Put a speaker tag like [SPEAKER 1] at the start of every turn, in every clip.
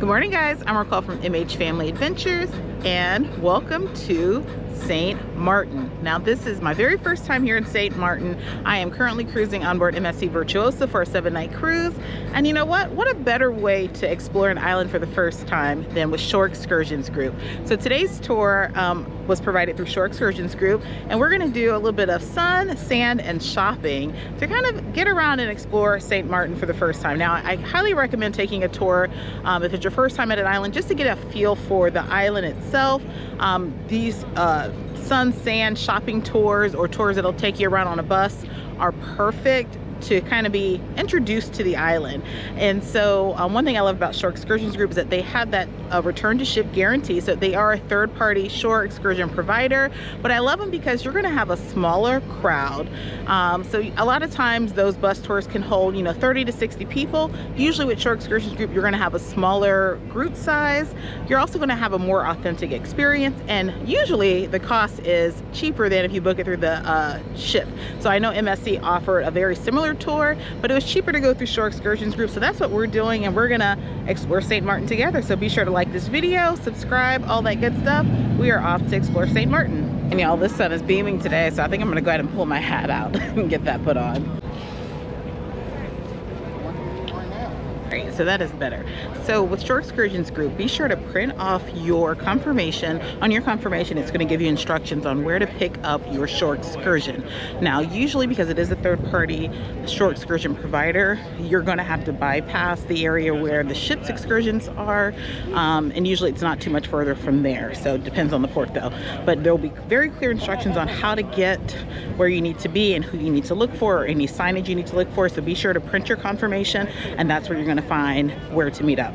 [SPEAKER 1] Good morning, guys. I'm Raquel from MH Family Adventures, and welcome to St. Maarten. Now, this is my very first time here in St. Maarten. I am currently cruising on board MSC Virtuosa for a 7-night cruise. And you know what? What a better way to explore an island for the first time than with Shore Excursions Group. So today's tour was provided through Shore Excursions Group, and we're going to do a little bit of sun, sand, and shopping to kind of get around and explore St. Maarten for the first time. Now, I highly recommend taking a tour if it's your first time at an island, just to get a feel for the island itself. These sun, sand, shopping tours or tours that'll take you around on a bus are perfect to kind of be introduced to the island. And so one thing I love about Shore Excursions Group is that they have that return to ship guarantee. So they are a third-party shore excursion provider, but I love them because you're going to have a smaller crowd. So a lot of times those bus tours can hold 30 to 60 people. Usually with Shore Excursions Group, you're going to have a smaller group size. You're also going to have a more authentic experience, and usually the cost is cheaper than if you book it through the ship. So I know MSC offered a very similar tour, but it was cheaper to go through Shore Excursions Group. So that's what we're doing, and we're gonna explore St. Maarten together. So be sure to like this video, subscribe, all that good stuff. We are off to explore St. Maarten. And y'all, this sun is beaming today, so I think I'm gonna go ahead and pull my hat out and get that put on. Right, so that is better. So with Shore Excursions Group, be sure to print off your confirmation. On your confirmation, it's going to give you instructions on where to pick up your shore excursion. Now, usually because it is a third-party shore excursion provider, you're going to have to bypass the area where the ship's excursions are, and usually it's not too much further from there. So it depends on the port though. But there will be very clear instructions on how to get where you need to be and who you need to look for, or any signage you need to look for. So be sure to print your confirmation, and that's where you're going to find where to meet up.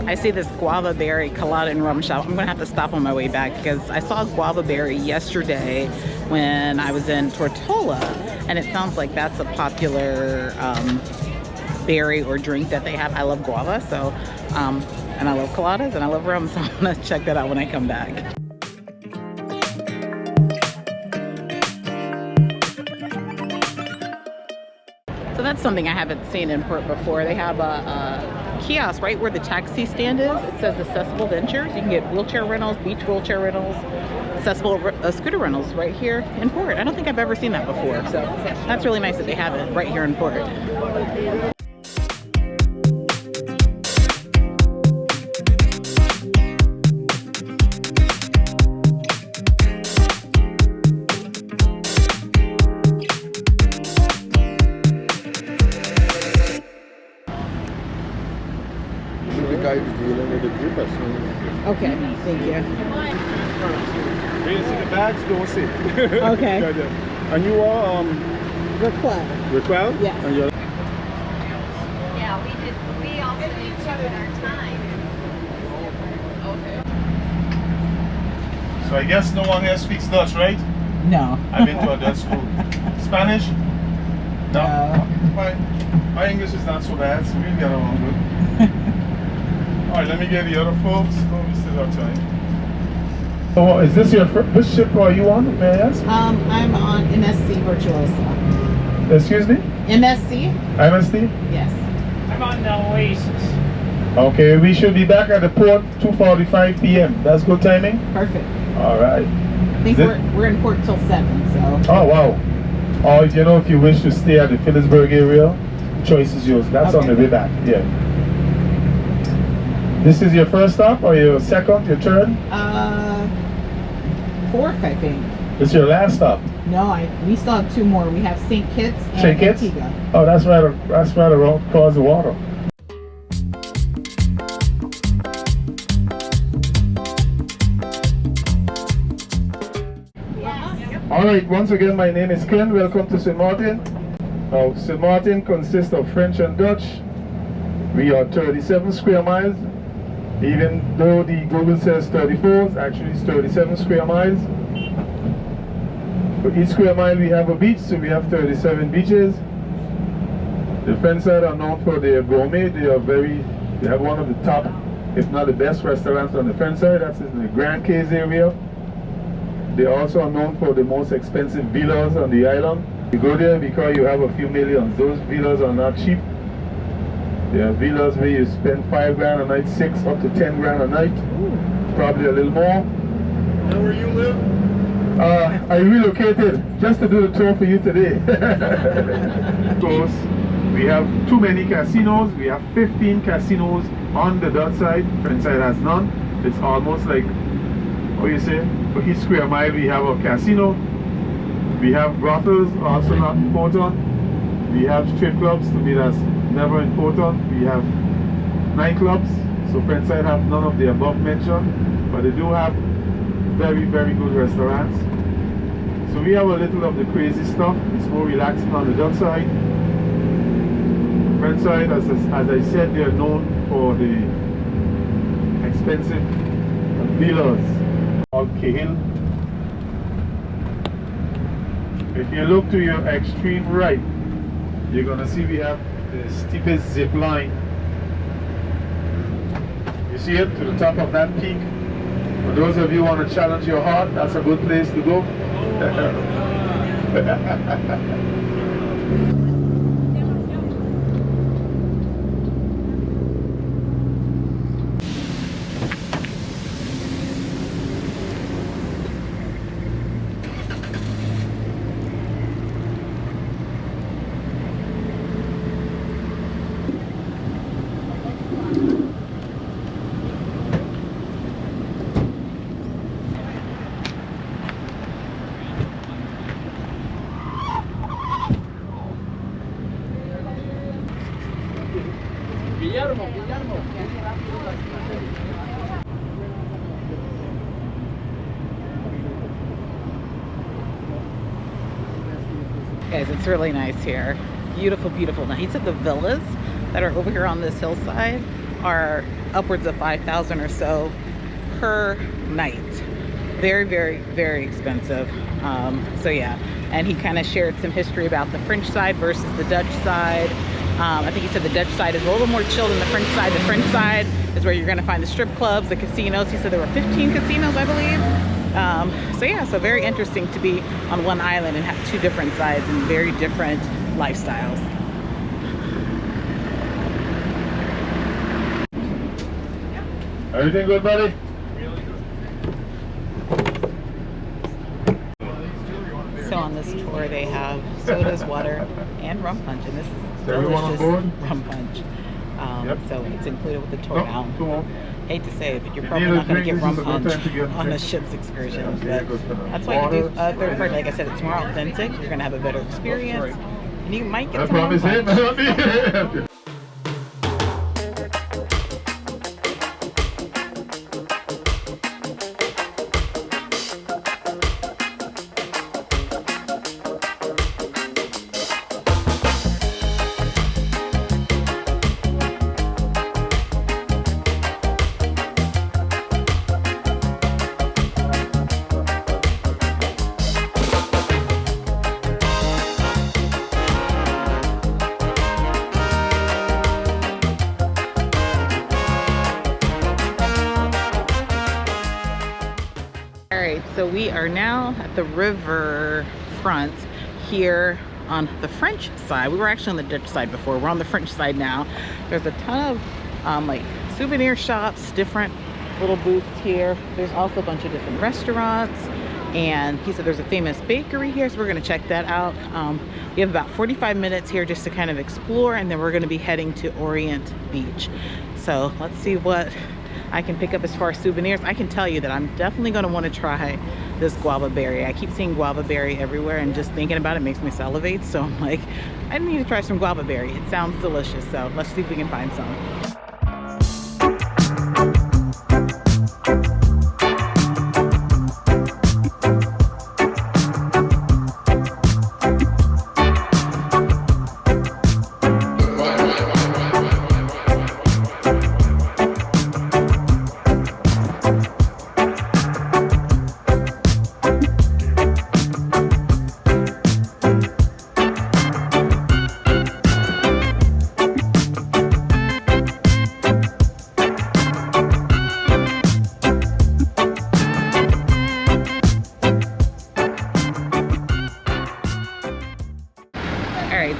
[SPEAKER 1] I see this guava berry colada and rum shop. I'm gonna have to stop on my way back because I saw guava berry yesterday when I was in Tortola, and it sounds like that's a popular berry or drink that they have. I love guava, so and I love coladas and I love rum, so I'm gonna check that out when I come back. So that's something I haven't seen in port before. They have a kiosk right where the taxi stand is. It says Accessible Ventures. You can get wheelchair rentals, beach wheelchair rentals, accessible scooter rentals right here in port. I don't think I've ever seen that before, so that's really nice that they have it right here in port. Okay, thank you.
[SPEAKER 2] When you see the bags, don't sit.
[SPEAKER 1] Okay.
[SPEAKER 2] And you are
[SPEAKER 1] Raquel.
[SPEAKER 2] Yeah. And you're
[SPEAKER 3] Yeah, we also need to at our time. Okay.
[SPEAKER 2] So I guess no one here speaks Dutch, right?
[SPEAKER 1] No.
[SPEAKER 2] I've been to a Dutch school. Spanish? No. Fine. My English is not so bad, so we'll get along good. Alright, let me get the other folks. Oh, we still have time. So is this which ship are you on, may I ask?
[SPEAKER 1] I'm on MSC Virtuosa.
[SPEAKER 2] Excuse me?
[SPEAKER 1] MSC?
[SPEAKER 2] MSD?
[SPEAKER 1] Yes.
[SPEAKER 4] I'm on the Oasis.
[SPEAKER 2] Okay, we should be back at the port 2:45 p.m. That's good timing?
[SPEAKER 1] Perfect.
[SPEAKER 2] Alright.
[SPEAKER 1] I think we're in port till 7, so.
[SPEAKER 2] Oh, wow. Or if you wish to stay at the Phillipsburg area, the choice is yours. That's
[SPEAKER 1] Okay.
[SPEAKER 2] on the way back, yeah. This is your first stop or your second, your third?
[SPEAKER 1] Fourth, I think.
[SPEAKER 2] This is your last stop?
[SPEAKER 1] No, we still have 2 more. We have St. Kitts and
[SPEAKER 2] St. Kitts?
[SPEAKER 1] Antigua.
[SPEAKER 2] Oh, that's right around across the water. Alright, once again, my name is Ken. Welcome to St. Maarten. Now, St. Maarten consists of French and Dutch. We are 37 square miles. Even though the Google says 34, it's actually 37 square miles. For each square mile we have a beach, so we have 37 beaches. The French side are known for their gourmet. They have one of the top if not the best restaurants on the French side. That's in the Grand Quays area. They also are known for the most expensive villas on the island. You go there because you have a few millions. Those villas are not cheap. There are villas where you spend $5 grand a night, 6 up to 10 grand a night. Probably a little more.
[SPEAKER 5] Know where you live?
[SPEAKER 2] I relocated just to do the tour for you today. Of course, we have too many casinos. We have 15 casinos on the Dutch side. French side has none. It's almost like, what you say, for each square mile we have a casino. We have brothels, also not important. We have strip clubs, to me that's never important. We have nightclubs, so French side have none of the above mentioned, but they do have very, very good restaurants. So we have a little of the crazy stuff. It's more relaxing on the Dutch side. French side, as I said, they are known for the expensive villas called Cahill. If you look to your extreme right, you're gonna see we have the steepest zip line. You see it to the top of that peak? For those of you who want to challenge your heart, that's a good place to go.
[SPEAKER 1] Guys, it's really nice here. Beautiful, beautiful. Now, he said the villas that are over here on this hillside are upwards of 5,000 or so per night. Very, very, very expensive. So yeah, and he kind of shared some history about the French side versus the Dutch side. I think he said the Dutch side is a little more chill than the French side. The French side is where you're going to find the strip clubs, the casinos. He said there were 15 casinos, I believe. So yeah, so very interesting to be on one island and have two different sides and very different lifestyles.
[SPEAKER 2] Everything good, buddy?
[SPEAKER 1] So on this tour they have sodas, water, and rum punch, and this is
[SPEAKER 2] Everyone on
[SPEAKER 1] delicious
[SPEAKER 2] board?
[SPEAKER 1] rum punch.
[SPEAKER 2] Yep.
[SPEAKER 1] So it's included with the tour now.
[SPEAKER 2] Cool.
[SPEAKER 1] Hate to say it, but you're
[SPEAKER 2] You
[SPEAKER 1] probably
[SPEAKER 2] need a
[SPEAKER 1] not going to
[SPEAKER 2] drink,
[SPEAKER 1] get rum
[SPEAKER 2] this is a good
[SPEAKER 1] punch
[SPEAKER 2] time to get
[SPEAKER 1] on a
[SPEAKER 2] drink.
[SPEAKER 1] ship's excursion.
[SPEAKER 2] Yeah,
[SPEAKER 1] But
[SPEAKER 2] good to know.
[SPEAKER 1] that's why you do
[SPEAKER 2] Water.
[SPEAKER 1] third party. Like I said, it's more authentic. You're going to have a better experience. And you might
[SPEAKER 2] I
[SPEAKER 1] get some rum
[SPEAKER 2] promise him.
[SPEAKER 1] punch. So we are now at the river front here on the French side. We were actually on the Dutch side before. We're on the French side now. There's a ton of like souvenir shops, different little booths here. There's also a bunch of different restaurants, and he said there's a famous bakery here, so we're going to check that out. We have about 45 minutes here just to kind of explore, and then we're going to be heading to Orient Beach. So let's see what I can pick up as far as souvenirs. I can tell you that I'm definitely going to want to try this guava berry. I keep seeing guava berry everywhere, and just thinking about it makes me salivate. So I'm like, I need to try some guava berry. It sounds delicious. So let's see if we can find some.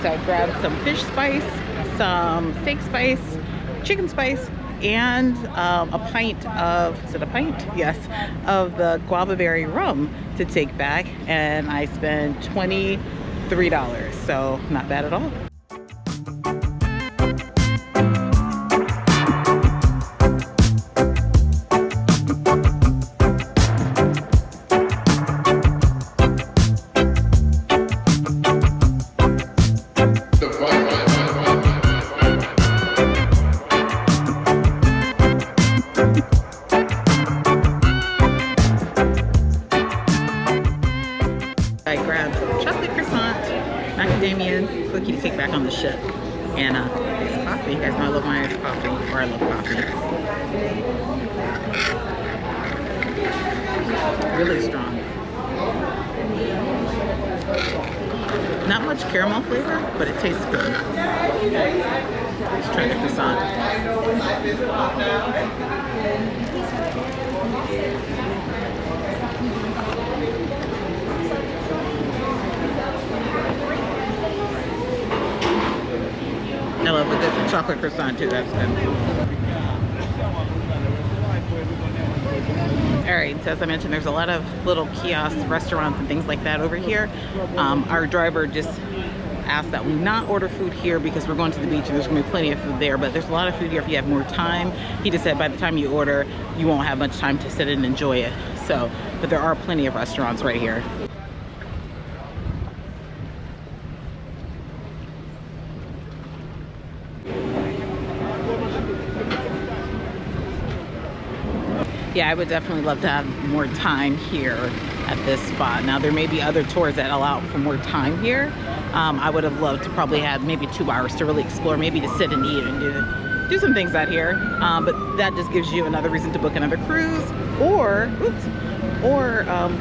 [SPEAKER 1] So I grabbed some fish spice, some steak spice, chicken spice, and a pint of, is it a pint? Yes, of the guava berry rum to take back, and I spent $23, so not bad at all. I grabbed chocolate croissant, macadamia cookie to take back on the ship, and it's coffee. You guys know I love my iced coffee, or I love coffee. Really strong. Not much caramel flavor, but it tastes good. Let's try the croissant. I love a good chocolate croissant too, that's good. Alright, so as I mentioned, there's a lot of little kiosks, restaurants, and things like that over here. Our driver just asked that we not order food here because we're going to the beach and there's going to be plenty of food there, but there's a lot of food here if you have more time. He just said by the time you order, you won't have much time to sit and enjoy it. So, but there are plenty of restaurants right here. Yeah, I would definitely love to have more time here at this spot. Now, there may be other tours that allow for more time here. I would have loved to probably have maybe 2 hours to really explore, maybe to sit and eat and do some things out here. But that just gives you another reason to book another cruise, or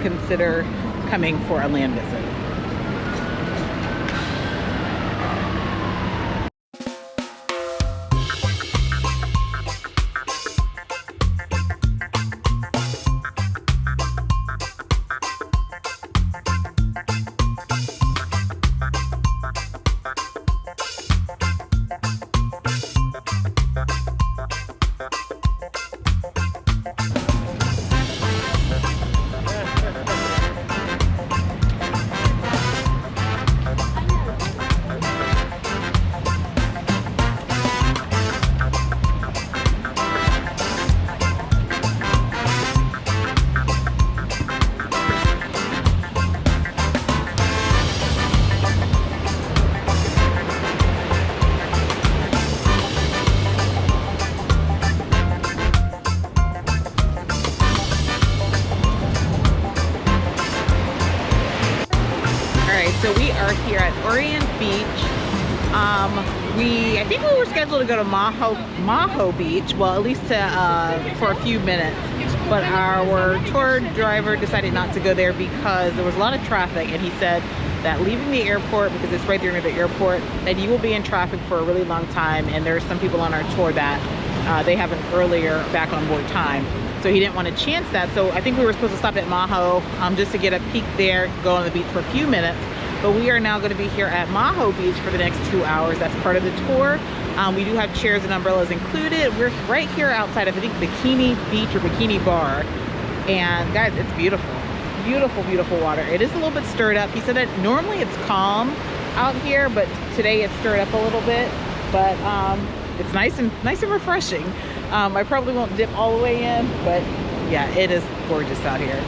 [SPEAKER 1] consider coming for a land visit. So we are here at Orient Beach. I think we were scheduled to go to Maho Beach, well, at least for a few minutes, but our tour driver decided not to go there because there was a lot of traffic, and he said that leaving the airport, because it's right there near the airport, that you will be in traffic for a really long time, and there's some people on our tour that they have an earlier back on board time. So he didn't want to chance that. So I think we were supposed to stop at Maho just to get a peek there, go on the beach for a few minutes. But we are now going to be here at Maho Beach for the next 2 hours. That's part of the tour. We do have chairs and umbrellas included. We're right here outside of, I think, Bikini Beach or Bikini Bar. And guys, it's beautiful. Beautiful, beautiful water. It is a little bit stirred up. He said that normally it's calm out here, but today it's stirred up a little bit. But it's nice and refreshing. I probably won't dip all the way in, but yeah, it is gorgeous out here.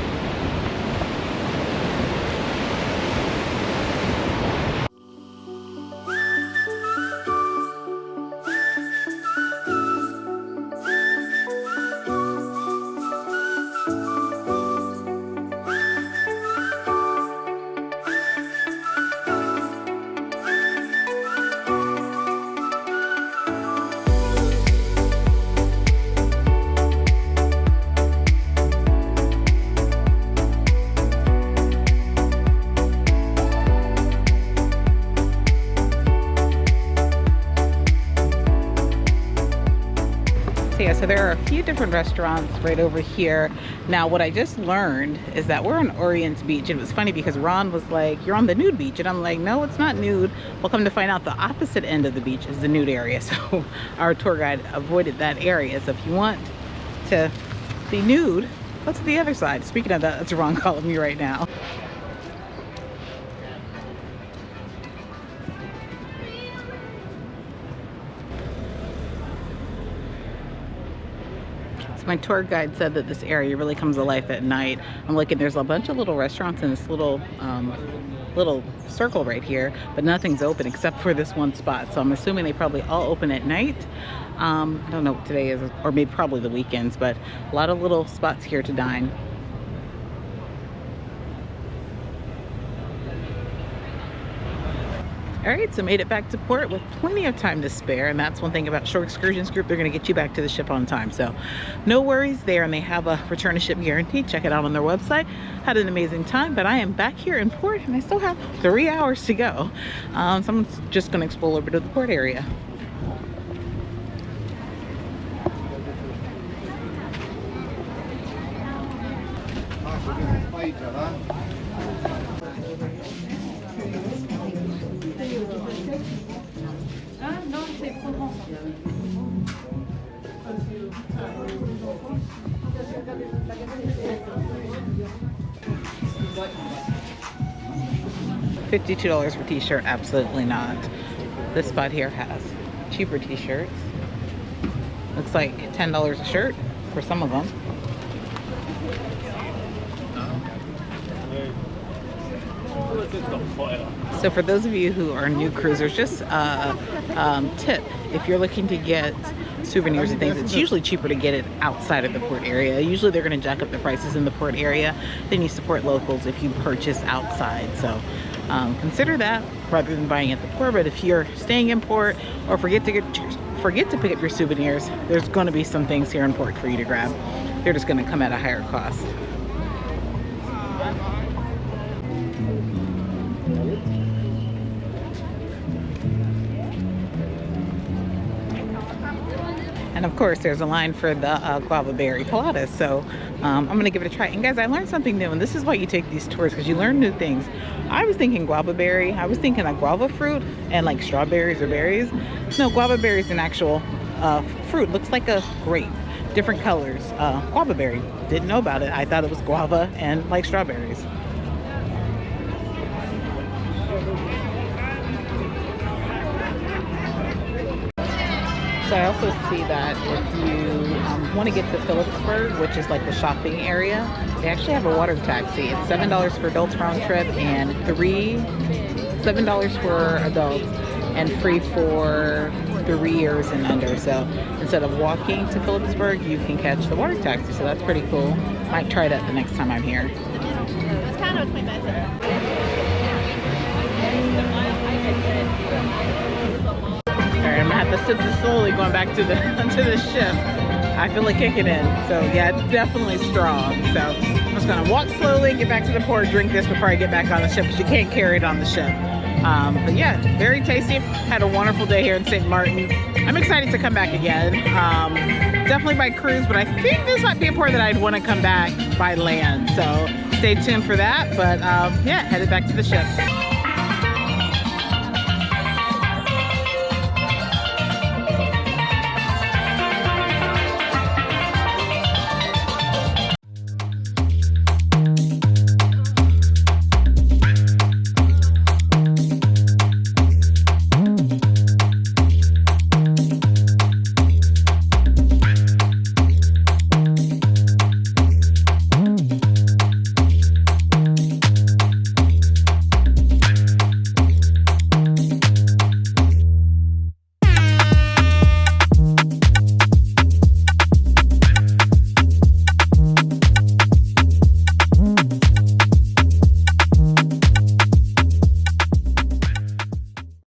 [SPEAKER 1] So there are a few different restaurants right over here. Now what I just learned is that we're on Orient Beach. And it was funny because Ron was like, you're on the nude beach. And I'm like, no, it's not nude. We'll come to find out the opposite end of the beach is the nude area. So our tour guide avoided that area. So if you want to be nude, go to the other side. Speaking of that, that's Ron calling me right now. My tour guide said that this area really comes alive at night. I'm looking, there's a bunch of little restaurants in this little circle right here, but nothing's open except for this one spot. So I'm assuming they probably all open at night. I don't know what today is, or maybe probably the weekends, but a lot of little spots here to dine. All right, so made it back to port with plenty of time to spare, and that's one thing about Shore Excursions Group. They're going to get you back to the ship on time, so no worries there, and they have a return to ship guarantee. Check it out on their website. Had an amazing time, but I am back here in port, and I still have 3 hours to go. So I'm just going to explore over to the port area. $52 for t-shirt? Absolutely not. This spot here has cheaper t-shirts. Looks like $10 a shirt for some of them. So for those of you who are new cruisers, just tip, if you're looking to get souvenirs and things, it's usually cheaper to get it outside of the port area. Usually they're going to jack up the prices in the port area. Then you support locals if you purchase outside. So consider that rather than buying at the port. But if you're staying in port or forget to pick up your souvenirs, there's going to be some things here in port for you to grab. They're just going to come at a higher cost. And of course, there's a line for the guava berry coladas. So I'm gonna give it a try. And guys, I learned something new, and this is why you take these tours, because you learn new things. I was thinking guava berry. I was thinking a guava fruit and like strawberries or berries. No, guava berry is an actual fruit. Looks like a grape, different colors. Guava berry. Didn't know about it. I thought it was guava and like strawberries. So I also see that if you want to get to Phillipsburg, which is like the shopping area, they actually have a water taxi. It's $7 for adults round trip and $7 for adults and free for 3 years and under. So instead of walking to Phillipsburg, you can catch the water taxi. So that's pretty cool. Might try that the next time I'm here.
[SPEAKER 3] That's kind of my message.
[SPEAKER 1] Alright, I'm gonna have to sip this slowly going back to the ship. I feel like kicking in. So yeah, it's definitely strong. So I'm just gonna walk slowly, get back to the port, drink this before I get back on the ship, because you can't carry it on the ship. But yeah, very tasty. Had a wonderful day here in St. Maarten. I'm excited to come back again. Definitely by cruise, but I think this might be a port that I'd want to come back by land. So stay tuned for that. But yeah, headed back to the ship.